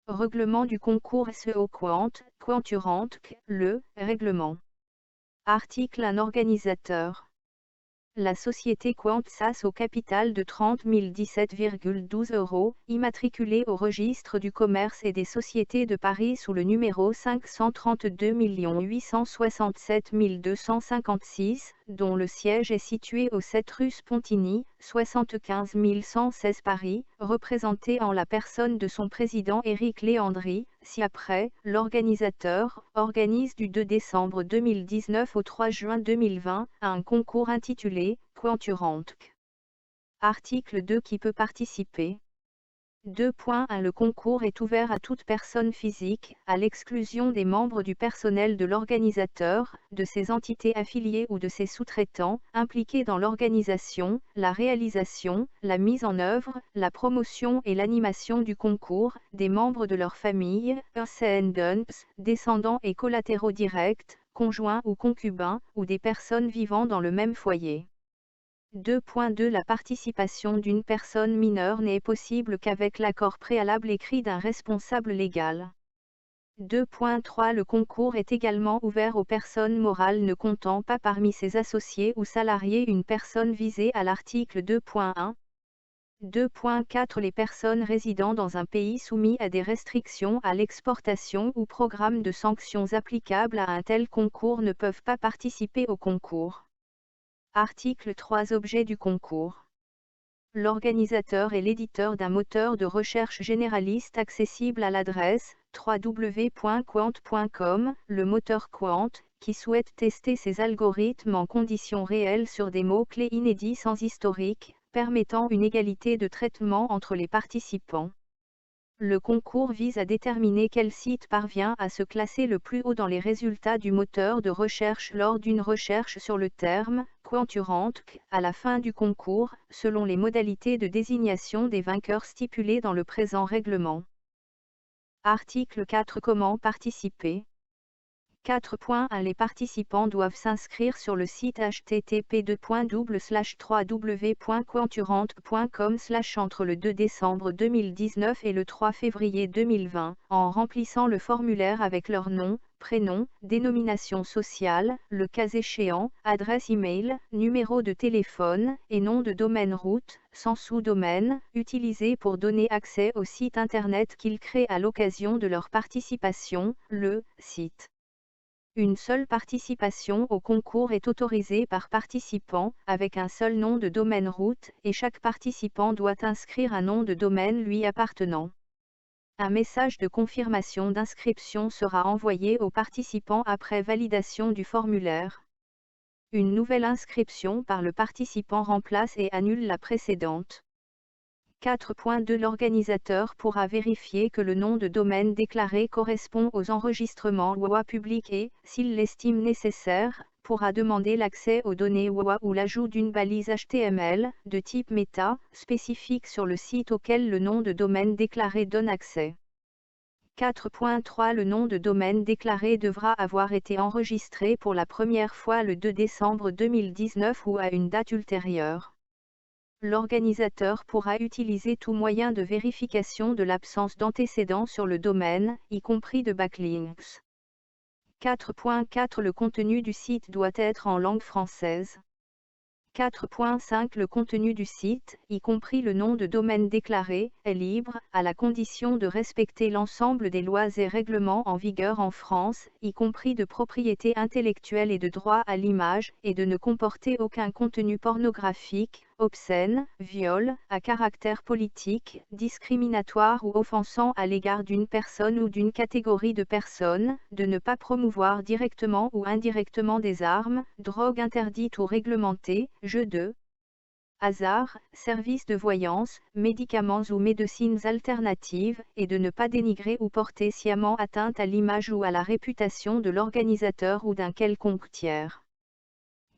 Règlement du concours SEO Quant, Quanturant, le règlement. Article. Un organisateur. La société Quant SAS au capital de 30 017,12 €, immatriculée au registre du commerce et des sociétés de Paris sous le numéro 532 867 256, dont le siège est situé au 7 rue Spontini, 75 116 Paris, représenté en la personne de son président Éric Léandri, ci-après, l'organisateur, organise du 2 décembre 2019 au 3 juin 2020, un concours intitulé « Quanturant ». Article 2. Qui peut participer ? 2.1. Le concours est ouvert à toute personne physique, à l'exclusion des membres du personnel de l'organisateur, de ses entités affiliées ou de ses sous-traitants, impliqués dans l'organisation, la réalisation, la mise en œuvre, la promotion et l'animation du concours, des membres de leur famille, descendants, descendants et collatéraux directs, conjoints ou concubins, ou des personnes vivant dans le même foyer. 2.2. La participation d'une personne mineure n'est possible qu'avec l'accord préalable écrit d'un responsable légal. 2.3. Le concours est également ouvert aux personnes morales ne comptant pas parmi ses associés ou salariés une personne visée à l'article 2.1. 2.4. Les personnes résidant dans un pays soumis à des restrictions à l'exportation ou programme de sanctions applicables à un tel concours ne peuvent pas participer au concours. Article 3. Objet du concours. L'organisateur est l'éditeur d'un moteur de recherche généraliste accessible à l'adresse www.quant.com, le moteur Quant, qui souhaite tester ses algorithmes en conditions réelles sur des mots-clés inédits sans historique, permettant une égalité de traitement entre les participants. Le concours vise à déterminer quel site parvient à se classer le plus haut dans les résultats du moteur de recherche lors d'une recherche sur le terme « Quanturant » à la fin du concours, selon les modalités de désignation des vainqueurs stipulées dans le présent règlement. Article 4. Comment participer ? 4.1. Les participants doivent s'inscrire sur le site http://www.quanturant.com/ entre le 2 décembre 2019 et le 3 février 2020, en remplissant le formulaire avec leur nom, prénom, dénomination sociale, le cas échéant, adresse e-mail, numéro de téléphone, et nom de domaine route, sans sous-domaine, utilisé pour donner accès au site internet qu'ils créent à l'occasion de leur participation, le site. Une seule participation au concours est autorisée par participant, avec un seul nom de domaine route, et chaque participant doit inscrire un nom de domaine lui appartenant. Un message de confirmation d'inscription sera envoyé aux participants après validation du formulaire. Une nouvelle inscription par le participant remplace et annule la précédente. 4.2. L'organisateur pourra vérifier que le nom de domaine déclaré correspond aux enregistrements WOA publics et, s'il l'estime nécessaire, pourra demander l'accès aux données WOA ou l'ajout d'une balise HTML, de type méta, spécifique sur le site auquel le nom de domaine déclaré donne accès. 4.3. Le nom de domaine déclaré devra avoir été enregistré pour la première fois le 2 décembre 2019 ou à une date ultérieure. L'organisateur pourra utiliser tout moyen de vérification de l'absence d'antécédents sur le domaine, y compris de backlinks. 4.4. Le contenu du site doit être en langue française. 4.5. Le contenu du site, y compris le nom de domaine déclaré, est libre, à la condition de respecter l'ensemble des lois et règlements en vigueur en France, y compris de propriété intellectuelle et de droit à l'image, et de ne comporter aucun contenu pornographique, obscène, viol, à caractère politique, discriminatoire ou offensant à l'égard d'une personne ou d'une catégorie de personnes, de ne pas promouvoir directement ou indirectement des armes, drogues interdites ou réglementées, jeux de hasard, services de voyance, médicaments ou médecines alternatives, et de ne pas dénigrer ou porter sciemment atteinte à l'image ou à la réputation de l'organisateur ou d'un quelconque tiers.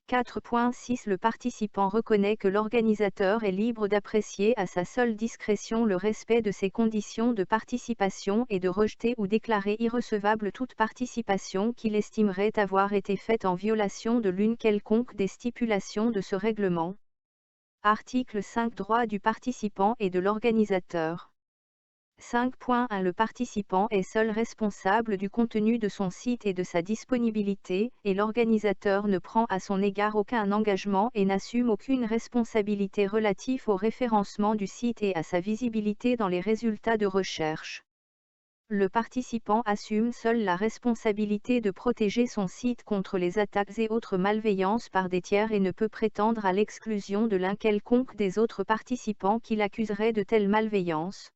4.6. Le participant reconnaît que l'organisateur est libre d'apprécier à sa seule discrétion le respect de ses conditions de participation et de rejeter ou déclarer irrecevable toute participation qu'il estimerait avoir été faite en violation de l'une quelconque des stipulations de ce règlement. Article 5. Droit du participant et de l'organisateur. 5.1 Le participant est seul responsable du contenu de son site et de sa disponibilité, et l'organisateur ne prend à son égard aucun engagement et n'assume aucune responsabilité relative au référencement du site et à sa visibilité dans les résultats de recherche. Le participant assume seul la responsabilité de protéger son site contre les attaques et autres malveillances par des tiers et ne peut prétendre à l'exclusion de l'un quelconque des autres participants qui l'accuserait de telle malveillance.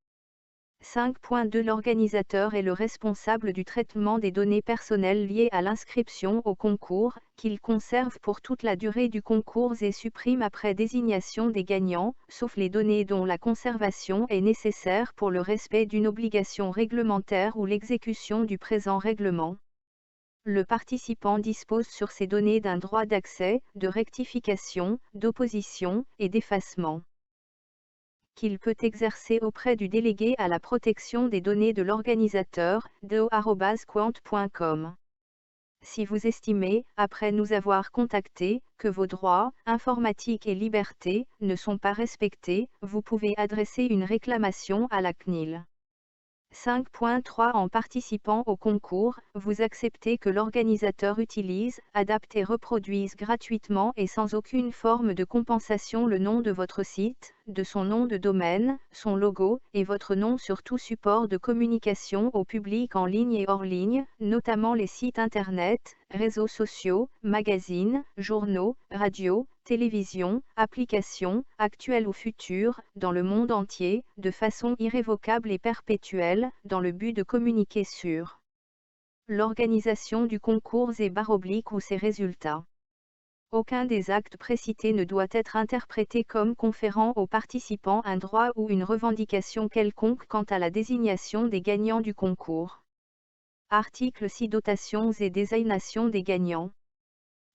5.2 L'organisateur est le responsable du traitement des données personnelles liées à l'inscription au concours, qu'il conserve pour toute la durée du concours et supprime après désignation des gagnants, sauf les données dont la conservation est nécessaire pour le respect d'une obligation réglementaire ou l'exécution du présent règlement. Le participant dispose sur ces données d'un droit d'accès, de rectification, d'opposition et d'effacement, qu'il peut exercer auprès du délégué à la protection des données de l'organisateur, do@quant.com. Si vous estimez, après nous avoir contactés, que vos droits, informatiques et libertés, ne sont pas respectés, vous pouvez adresser une réclamation à la CNIL. 5.3 En participant au concours, vous acceptez que l'organisateur utilise, adapte et reproduise gratuitement et sans aucune forme de compensation le nom de votre site, de son nom de domaine, son logo, et votre nom sur tout support de communication au public en ligne et hors ligne, notamment les sites internet, réseaux sociaux, magazines, journaux, radios, télévision, applications, actuelles ou futures, dans le monde entier, de façon irrévocable et perpétuelle, dans le but de communiquer sur l'organisation du concours et / ou ses résultats. Aucun des actes précités ne doit être interprété comme conférant aux participants un droit ou une revendication quelconque quant à la désignation des gagnants du concours. Article 6 Dotations et désignation des gagnants.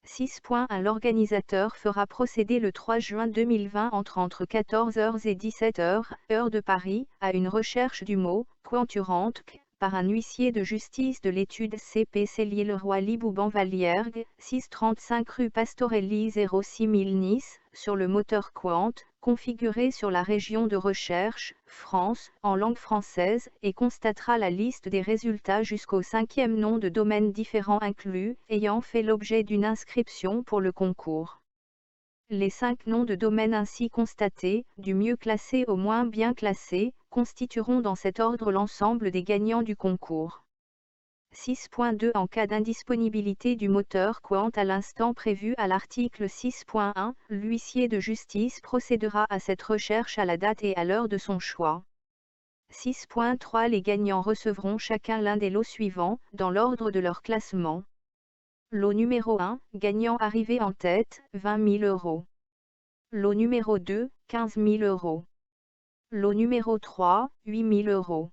6.1 L'organisateur fera procéder le 3 juin 2020 entre 14h et 17h, heure de Paris, à une recherche du mot « quanturante » par un huissier de justice de l'étude CP Célier-Leroy Libouban-Valiergue, 635 rue Pastorelli 06000 Nice, sur le moteur Quant, configuré sur la région de recherche, France, en langue française, et constatera la liste des résultats jusqu'au 5e nom de domaine différent inclus, ayant fait l'objet d'une inscription pour le concours. Les 5 noms de domaine ainsi constatés, du mieux classé au moins bien classé, constitueront dans cet ordre l'ensemble des gagnants du concours. 6.2 En cas d'indisponibilité du moteur Quant à l'instant prévu à l'article 6.1, l'huissier de justice procédera à cette recherche à la date et à l'heure de son choix. 6.3 Les gagnants recevront chacun l'un des lots suivants, dans l'ordre de leur classement. Lot numéro 1, gagnant arrivé en tête, 20 000 euros. Lot numéro 2, 15 000 euros. Lot numéro 3, 8 000 euros.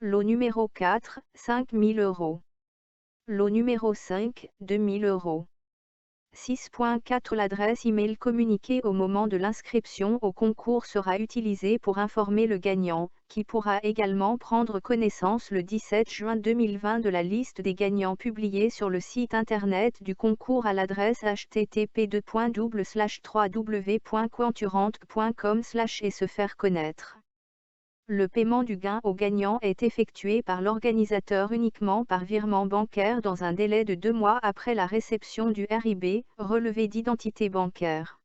Lot numéro 4, 5 000 euros. Lot numéro 5, 2 000 euros. 6.4 L'adresse e-mail communiquée au moment de l'inscription au concours sera utilisée pour informer le gagnant, qui pourra également prendre connaissance le 17 juin 2020 de la liste des gagnants publiée sur le site internet du concours à l'adresse http://www.quanturante.com/ et se faire connaître. Le paiement du gain au gagnant est effectué par l'organisateur uniquement par virement bancaire dans un délai de 2 mois après la réception du RIB, relevé d'identité bancaire.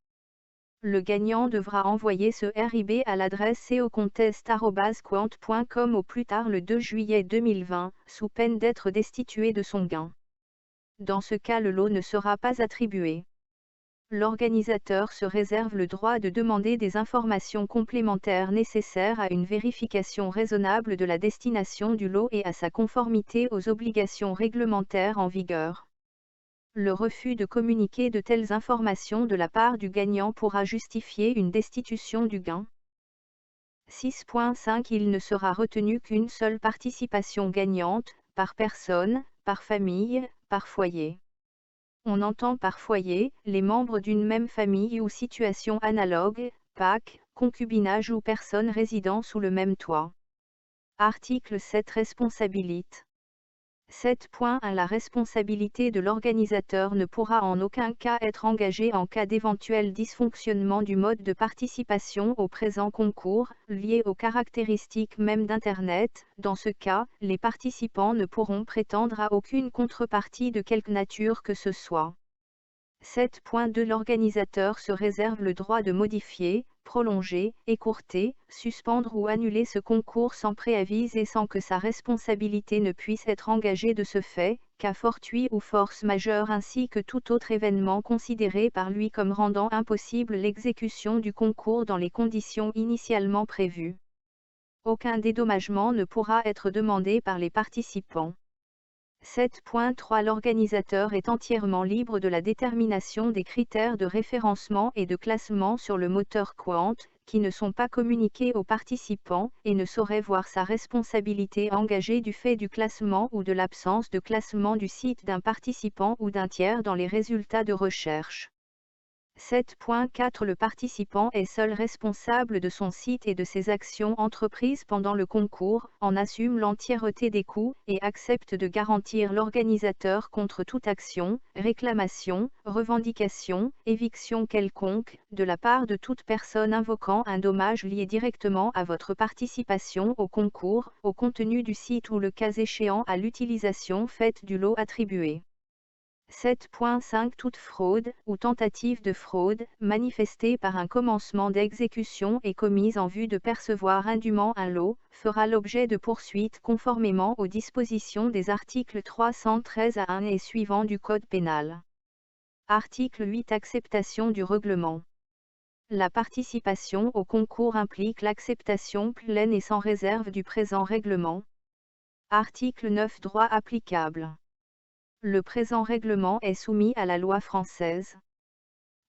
Le gagnant devra envoyer ce RIB à l'adresse cocontest@quant.com au plus tard le 2 juillet 2020, sous peine d'être destitué de son gain. Dans ce cas, le lot ne sera pas attribué. L'organisateur se réserve le droit de demander des informations complémentaires nécessaires à une vérification raisonnable de la destination du lot et à sa conformité aux obligations réglementaires en vigueur. Le refus de communiquer de telles informations de la part du gagnant pourra justifier une destitution du gain. 6.5 Il ne sera retenu qu'une seule participation gagnante, par personne, par famille, par foyer. On entend par foyer, les membres d'une même famille ou situation analogue, PAC, concubinage ou personnes résidant sous le même toit. Article 7 Responsabilité. 7.1 La responsabilité de l'organisateur ne pourra en aucun cas être engagée en cas d'éventuel dysfonctionnement du mode de participation au présent concours, lié aux caractéristiques même d'Internet. Dans ce cas, les participants ne pourront prétendre à aucune contrepartie de quelque nature que ce soit. 7.2 L'organisateur se réserve le droit de modifier, prolonger, écourter, suspendre ou annuler ce concours sans préavis et sans que sa responsabilité ne puisse être engagée de ce fait, cas fortuit ou force majeure ainsi que tout autre événement considéré par lui comme rendant impossible l'exécution du concours dans les conditions initialement prévues. Aucun dédommagement ne pourra être demandé par les participants. 7.3 L'organisateur est entièrement libre de la détermination des critères de référencement et de classement sur le moteur Qwant, qui ne sont pas communiqués aux participants, et ne saurait voir sa responsabilité engagée du fait du classement ou de l'absence de classement du site d'un participant ou d'un tiers dans les résultats de recherche. 7.4 Le participant est seul responsable de son site et de ses actions entreprises pendant le concours, en assume l'entièreté des coûts, et accepte de garantir l'organisateur contre toute action, réclamation, revendication, éviction quelconque, de la part de toute personne invoquant un dommage lié directement à votre participation au concours, au contenu du site ou le cas échéant à l'utilisation faite du lot attribué. 7.5 Toute fraude, ou tentative de fraude, manifestée par un commencement d'exécution et commise en vue de percevoir indûment un lot, fera l'objet de poursuites conformément aux dispositions des articles 313 à 1 et suivants du Code pénal. Article 8 Acceptation du règlement. La participation au concours implique l'acceptation pleine et sans réserve du présent règlement. Article 9 Droit applicable. Le présent règlement est soumis à la loi française.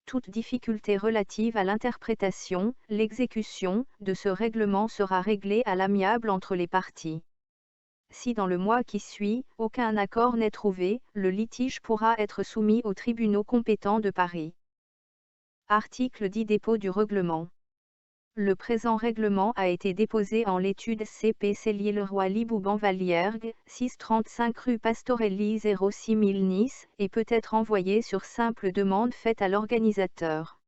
Toute difficulté relative à l'interprétation, l'exécution, de ce règlement sera réglée à l'amiable entre les parties. Si dans le mois qui suit, aucun accord n'est trouvé, le litige pourra être soumis aux tribunaux compétents de Paris. Article 10 Dépôt du règlement. Le présent règlement a été déposé en l'étude CP Célier-Leroy Libouban-Valiergue, 635 rue Pastorelli 06000 Nice, et peut être envoyé sur simple demande faite à l'organisateur.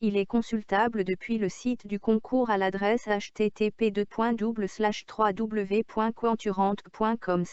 Il est consultable depuis le site du concours à l'adresse http://www.quanturante.com/